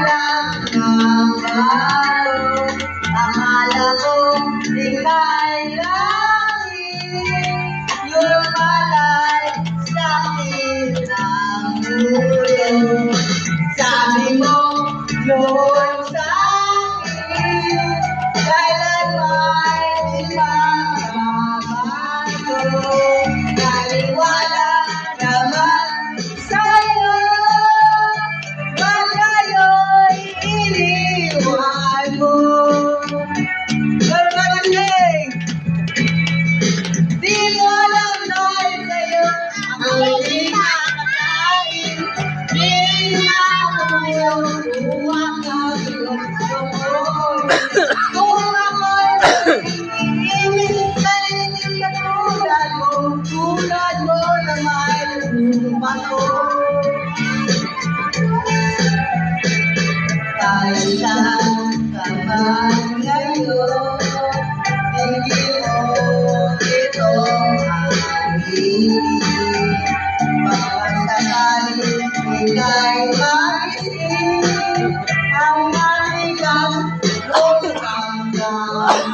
lang ng bago. Akala ko ika'y langit, lumalay sa akin ang ulo. Sabi mo noon sa akin, kailan may di magbabago. Naniwala naman sa'yo, ba't kayo'y iniwan mo? Magaling! Di mo alam dahil sa'yo ako'y di makakain. Di makakuyong umakag gusto ko. Kung ako'y iinig sa inig na tulad mo na may lumato. Kahit saan ka man ngayon, hindi mo itong hangin. Baka sakaling ika'y maisip, ang matigas o hanggang